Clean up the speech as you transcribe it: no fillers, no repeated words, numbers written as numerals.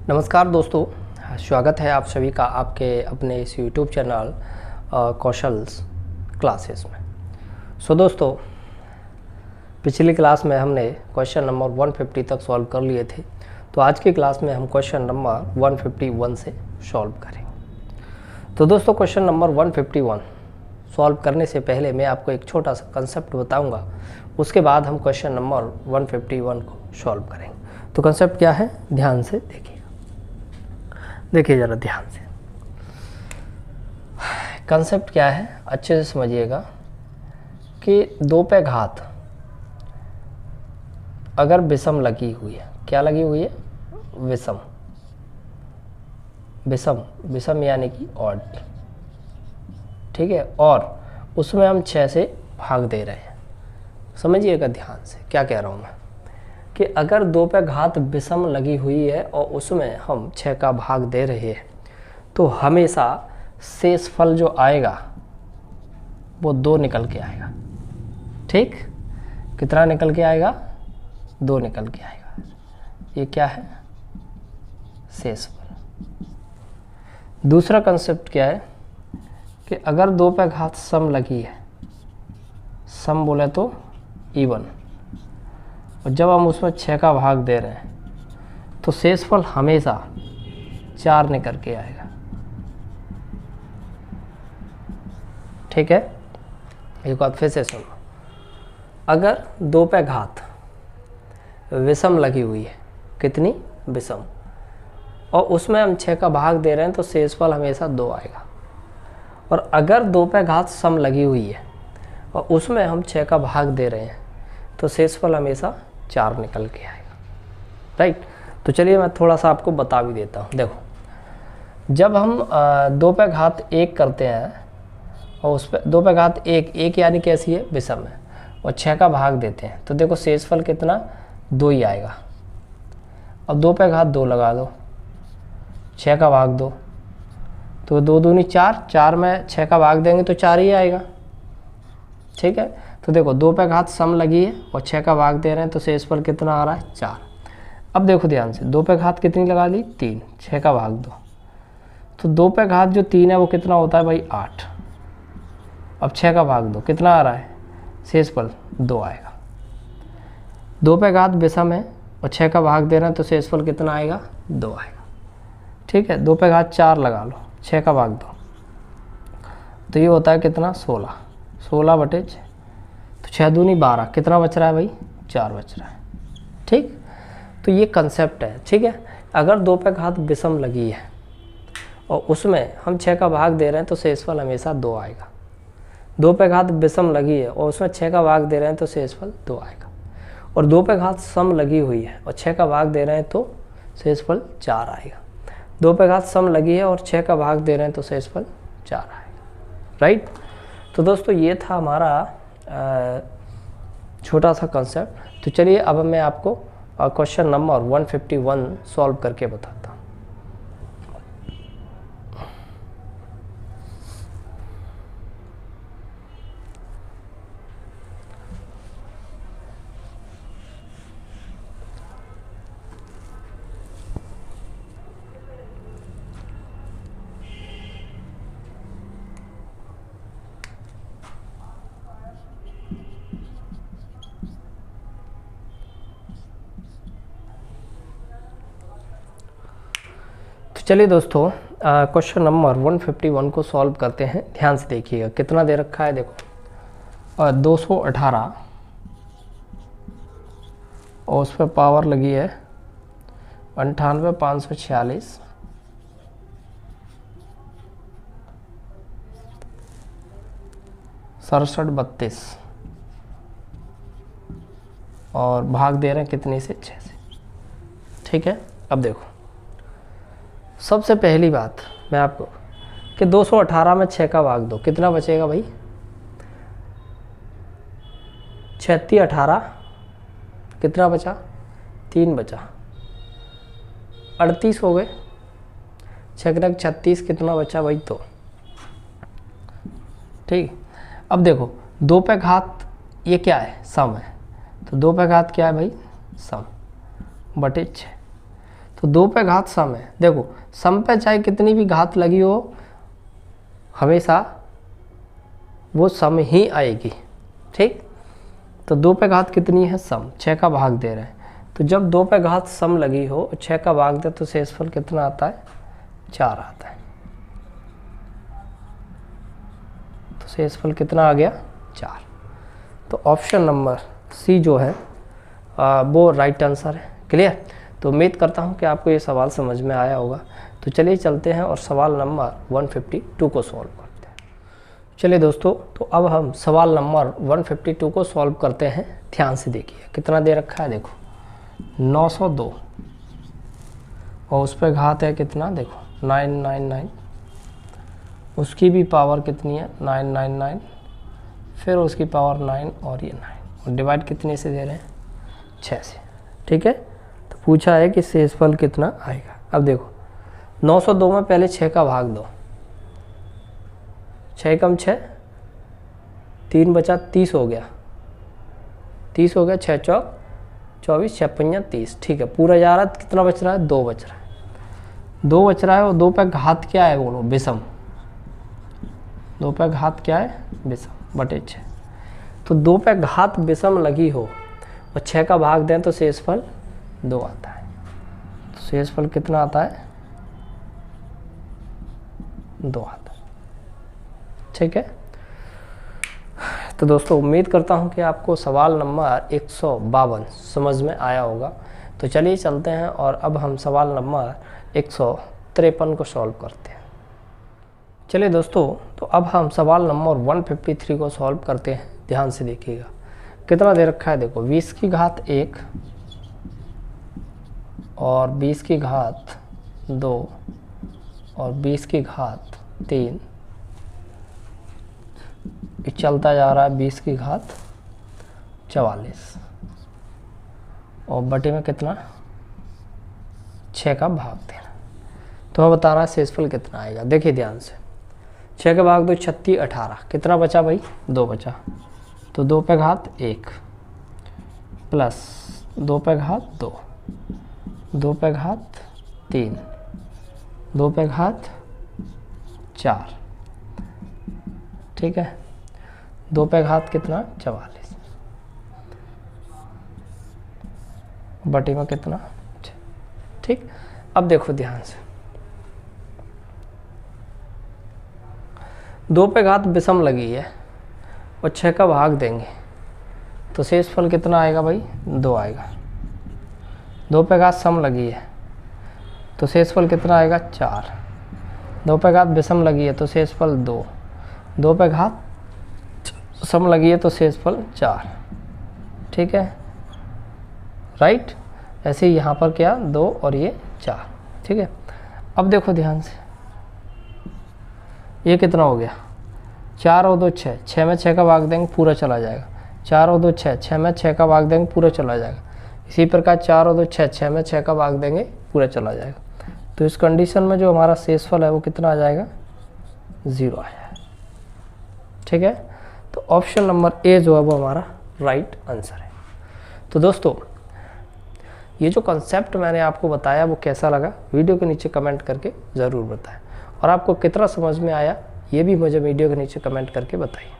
नमस्कार दोस्तों, स्वागत है आप सभी का आपके अपने इस यूट्यूब चैनल कौशल्स क्लासेस में। दोस्तों, पिछली क्लास में हमने क्वेश्चन नंबर 150 तक सॉल्व कर लिए थे। तो आज की क्लास में हम क्वेश्चन नंबर 151 से सॉल्व करेंगे। तो दोस्तों, क्वेश्चन नंबर 151 सॉल्व करने से पहले मैं आपको एक छोटा सा कंसेप्ट बताऊंगा, उसके बाद हम क्वेश्चन नंबर 151 को सॉल्व करेंगे। तो कंसेप्ट क्या है, ध्यान से देखिए ज़रा ध्यान से। कंसेप्ट क्या है, अच्छे से समझिएगा कि दो पे घात अगर विषम लगी हुई है, क्या लगी हुई है, विषम। विषम यानी कि ऑड, ठीक है, और उसमें हम 6 से भाग दे रहे हैं। समझिएगा ध्यान से क्या कह रहा हूँ मैं, कि अगर दो पे घात विषम लगी हुई है और उसमें हम 6 का भाग दे रहे हैं, तो हमेशा शेषफल जो आएगा वो 2 निकल के आएगा। ठीक, कितना निकल के आएगा, 2 निकल के आएगा। ये क्या है, शेषफल। दूसरा कंसेप्ट क्या है कि अगर दो पे घात सम लगी है, सम बोले तो इवन, और जब हम उसमें 6 का भाग दे रहे हैं तो शेषफल हमेशा 4 निकल के आएगा। ठीक है, एक बात फिर से सुनो। अगर दो पे घात विषम लगी हुई है, कितनी, विषम, और उसमें हम 6 का भाग दे रहे हैं तो शेषफल हमेशा 2 आएगा। और अगर दो पे घात सम लगी हुई है और उसमें हम 6 का भाग दे रहे हैं तो शेषफल हमेशा 4 निकल के आएगा। राइट, तो चलिए मैं थोड़ा सा आपको बता भी देता हूँ। देखो, जब हम दो पे घात 1 करते हैं और उस पर दो पे घात 1 यानी कैसी है, विषम है, और 6 का भाग देते हैं तो देखो शेषफल कितना, 2 ही आएगा। अब दो पे घात 2 लगा दो, 6 का भाग 2, तो 2 दूनी 4, 4 में 6 का भाग देंगे तो 4 ही आएगा। ठीक है, तो देखो दो पे घात सम लगी है और 6 का भाग दे रहे हैं तो शेषफल कितना आ रहा है, 4। अब देखो ध्यान से, दो पे घात कितनी लगा दी, 3, 6 का भाग 2, तो दो पे घात जो 3 है वो कितना होता है भाई, 8। अब 6 का भाग 2 कितना आ रहा है, शेषफल 2 आएगा। दो पे घात विषम है और 6 का भाग दे रहे हैं तो शेषफल कितना आएगा, 2 आएगा। ठीक है, दो पे घात 4 लगा लो, 6 का भाग 2, तो ये होता है कितना, 16, 16 बटे 6, तो 6 दूनी 12, कितना बच रहा है भाई, 4 बच रहा है। ठीक, तो ये कंसेप्ट है। ठीक है, अगर दो पे घात विषम लगी है और उसमें हम 6 का भाग दे रहे हैं तो शेषफल हमेशा 2 आएगा। दो पे घात विषम लगी है और उसमें 6 का भाग दे रहे हैं तो शेषफल 2 आएगा। और दो पे घात सम लगी हुई है और 6 का भाग दे रहे हैं तो शेषफल 4 आएगा। दो पे घात सम लगी है और 6 का भाग दे रहे हैं तो शेषफल 4 आएगा। राइट, तो दोस्तों ये था हमारा छोटा सा कंसेप्ट। तो चलिए अब मैं आपको क्वेश्चन नंबर 151 सॉल्व करके बताता हूँ। चलिए दोस्तों, क्वेश्चन नंबर 151 को सॉल्व करते हैं। ध्यान से देखिएगा कितना दे रखा है। देखो 218 और उस पर पावर लगी है 98, 546, 67, 32 और भाग दे रहे हैं कितने से, 6 से। ठीक है, अब देखो सबसे पहली बात मैं आपको कि 218 में 6 का भाग दो, कितना बचेगा भाई, 36, 18, कितना बचा, 3 बचा, 38 हो गए, 6 36, कितना बचा भाई, 2। ठीक, अब देखो दो पे घात ये क्या है, सम है, तो दो पे घात क्या है भाई, सम बटे 6। तो 2 पे घात सम है। देखो सम पे चाहे कितनी भी घात लगी हो हमेशा वो सम ही आएगी, ठीक। तो 2 पे घात कितनी है सम, 6 का भाग दे रहे हैं। तो जब 2 पे घात सम लगी हो 6 का भाग दे तो शेषफल कितना आता है 4 आता है। तो शेषफल कितना आ गया 4। तो ऑप्शन नंबर सी जो है वो राइट आंसर है। क्लियर। तो उम्मीद करता हूँ कि आपको ये सवाल समझ में आया होगा। तो चलिए चलते हैं और सवाल नंबर 152 को सॉल्व करते हैं। चलिए दोस्तों, तो अब हम सवाल नंबर 152 को सॉल्व करते हैं। ध्यान से देखिए कितना दे रखा है, देखो 902 और उस पर घात है कितना, देखो 999, उसकी भी पावर कितनी है 999, फिर उसकी पावर 9 और ये 9 और डिवाइड कितने से दे रहे हैं 6 से, ठीक है। तो पूछा है कि शेषफल कितना आएगा। अब देखो 902 में पहले 6 का भाग दो, 6 कम 6 3 बचा 30 हो गया, 30 हो गया, 6 चौक 24, 6 पंजा 30, ठीक है। पूरा जा रहा है, कितना बच रहा है 2 बच रहा है, 2 बच रहा है। और 2 पे घात क्या है बोलो, विषम। 2 पे घात क्या है विषम बटे 6। तो 2 पे घात विषम लगी हो और 6 का भाग दें तो शेषफल 2 आता है। तो शेषफल कितना आता है 2 आता है, ठीक है। तो दोस्तों उम्मीद करता हूं कि आपको सवाल नंबर 152 समझ में आया होगा। तो चलिए चलते हैं और अब हम सवाल नंबर 153 को सॉल्व करते हैं। चलिए दोस्तों, तो अब हम सवाल नंबर 153 को सॉल्व करते हैं। ध्यान से देखिएगा कितना दे रखा है, देखो 20 की घात 1 और 20 की घात 2 और 20 की घात 3, चलता जा रहा है 20 की घात 44 और बटे में कितना 6 का भाग देना। तो अब बता रहा है शेषफल कितना आएगा। देखिए ध्यान से, 6 का भाग 2 36 18, कितना बचा भाई 2 बचा। तो 2 पे घात 1 प्लस 2 पे घात 2, 2 पे घात 3, 2 पे घात 4, ठीक है। 2 पे घात कितना 44 बटे में कितना 6, ठीक। अब देखो ध्यान से, 2 पे घात विषम लगी है और 6 का भाग देंगे तो शेषफल कितना आएगा भाई 2 आएगा। 2 पे घात सम लगी है तो शेषफल कितना आएगा 4। 2 पे घात विषम लगी है तो शेषफल 2। 2 पे घात सम लगी है तो शेषफल 4, ठीक है, राइट। ऐसे ही यहाँ पर क्या 2 और ये 4, ठीक है। अब देखो ध्यान से, ये कितना हो गया 4 और 2 6, 6 में 6 का भाग देंगे पूरा चला जाएगा। 4 और 2 6, 6 में 6 का भाग देंगे पूरा चला जाएगा। इसी प्रकार 4 और 2 6, 6 में 6 का भाग देंगे पूरा चला जाएगा। तो इस कंडीशन में जो हमारा शेषफल है वो कितना आ जाएगा 0 आ जाएगा, ठीक है। तो ऑप्शन नंबर ए जो है वो हमारा राइट आंसर है। तो दोस्तों ये जो कॉन्सेप्ट मैंने आपको बताया वो कैसा लगा वीडियो के नीचे कमेंट करके ज़रूर बताएं, और आपको कितना समझ में आया ये भी मुझे वीडियो के नीचे कमेंट करके बताइए।